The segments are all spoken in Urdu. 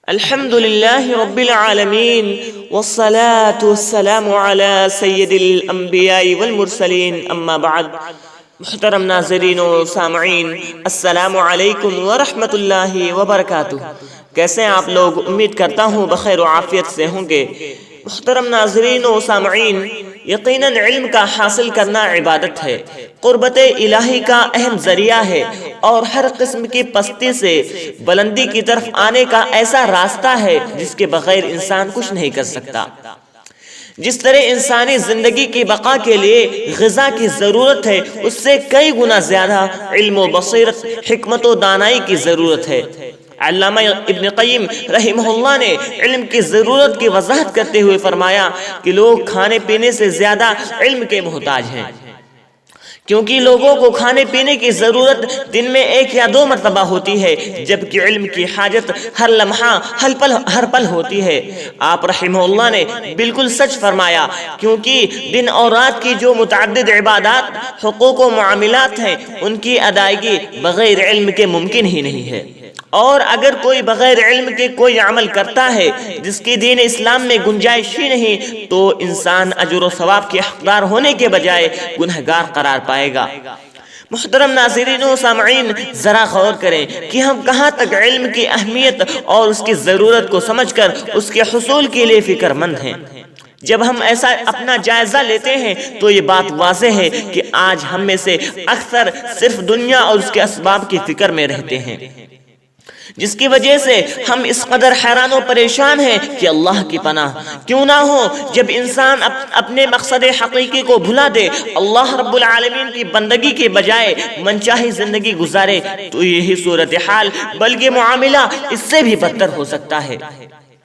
الحمد للہ رب العالمین والصلاة والسلام علی سید الانبیاء والمرسلین اما بعد۔ محترم ناظرین و سامعین، السلام علیکم ورحمۃ اللہ وبرکاتہ۔ کیسے ہیں آپ لوگ؟ امید کرتا ہوں بخیر و عافیت سے ہوں گے۔ محترم ناظرین و سامعین، یقیناً علم کا حاصل کرنا عبادت ہے، قربت الہی کا اہم ذریعہ ہے اور ہر قسم کی پستی سے بلندی کی طرف آنے کا ایسا راستہ ہے جس کے بغیر انسان کچھ نہیں کر سکتا۔ جس طرح انسانی زندگی کی بقا کے لیے غذا کی ضرورت ہے، اس سے کئی گنا زیادہ علم و بصیرت، حکمت و دانائی کی ضرورت ہے۔ علامہ ابن قیم رحمہ اللہ نے علم کی ضرورت کی وضاحت کرتے ہوئے فرمایا کہ لوگ کھانے پینے سے زیادہ علم کے محتاج ہیں، کیونکہ لوگوں کو کھانے پینے کی ضرورت دن میں 1 یا 2 مرتبہ ہوتی ہے، جبکہ علم کی حاجت ہر لمحہ ہر پل ہوتی ہے۔ آپ رحمہ اللہ نے بالکل سچ فرمایا، کیونکہ دن اور رات کی جو متعدد عبادات، حقوق و معاملات ہیں، ان کی ادائیگی بغیر علم کے ممکن ہی نہیں ہے۔ اور اگر کوئی بغیر علم کے کوئی عمل کرتا ہے جس کی دین اسلام میں گنجائش ہی نہیں، تو انسان اجر و ثواب کے حقدار ہونے کے بجائے گنہگار قرار پائے گا۔ محترم ناظرین و سامعین، ذرا غور کریں کہ ہم کہاں تک علم کی اہمیت اور اس کی ضرورت کو سمجھ کر اس کے حصول کے لیے فکر مند ہیں۔ جب ہم ایسا اپنا جائزہ لیتے ہیں تو یہ بات واضح ہے کہ آج ہم میں سے اکثر صرف دنیا اور اس کے اسباب کی فکر میں رہتے ہیں، جس کی وجہ سے ہم اس قدر حیران و پریشان ہیں کہ اللہ کی پناہ کیوں نہ ہو جب انسان اپنے مقصد حقیقی کو بھلا دے، اللہ رب العالمین کی بندگی کے بجائے منچاہی زندگی گزارے، تو یہی صورتحال بلکہ معاملہ اس سے بھی بدتر ہو سکتا ہے۔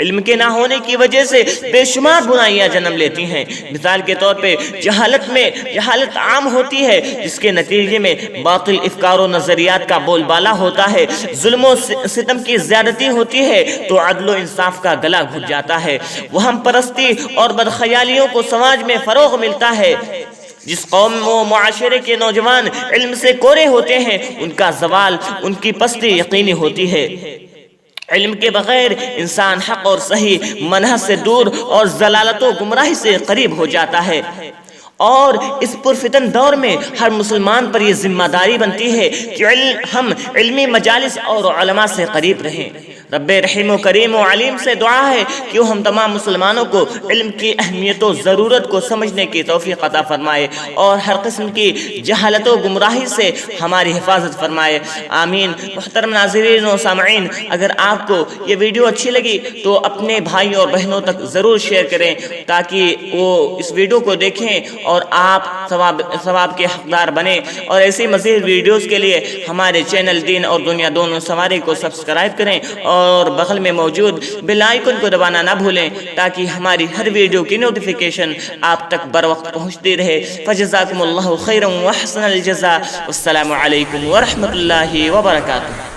علم کے نہ ہونے کی وجہ سے بے شمار برائیاں جنم لیتی ہیں۔ مثال کے طور پہ جہالت عام ہوتی ہے، جس کے نتیجے میں باطل افکار و نظریات کا بول بالا ہوتا ہے، ظلم و ستم کی زیادتی ہوتی ہے تو عدل و انصاف کا گلا گھٹ جاتا ہے، وہم پرستی اور بدخیالیوں کو سماج میں فروغ ملتا ہے۔ جس قوم و معاشرے کے نوجوان علم سے کورے ہوتے ہیں، ان کا زوال، ان کی پستی یقینی ہوتی ہے۔ علم کے بغیر انسان حق اور صحیح منہج سے دور اور ضلالت و گمراہی سے قریب ہو جاتا ہے، اور اس پرفتن دور میں ہر مسلمان پر یہ ذمہ داری بنتی ہے کہ ہم علمی مجالس اور علماء سے قریب رہیں۔ رب رحیم و کریم و علیم سے دعا ہے کہ وہ ہم تمام مسلمانوں کو علم کی اہمیت و ضرورت کو سمجھنے کی توفیق عطا فرمائے اور ہر قسم کی جہالت و گمراہی سے ہماری حفاظت فرمائے، آمین۔ محترم ناظرین و سامعین، اگر آپ کو یہ ویڈیو اچھی لگی تو اپنے بھائی اور بہنوں تک ضرور شیئر کریں تاکہ وہ اس ویڈیو کو دیکھیں اور آپ ثواب کے حقدار بنیں، اور ایسی مزید ویڈیوز کے لیے ہمارے چینل دین اور دنیا دونوں سوارے کو سبسکرائب کریں اور بغل میں موجود بیل آئیکن کو دبانا نہ بھولیں تاکہ ہماری ہر ویڈیو کی نوٹیفیکیشن آپ تک بر وقت پہنچتی رہے۔ فجزاکم اللہ خیرا واحسن الجزاء، والسلام علیکم ورحمۃ اللہ وبرکاتہ۔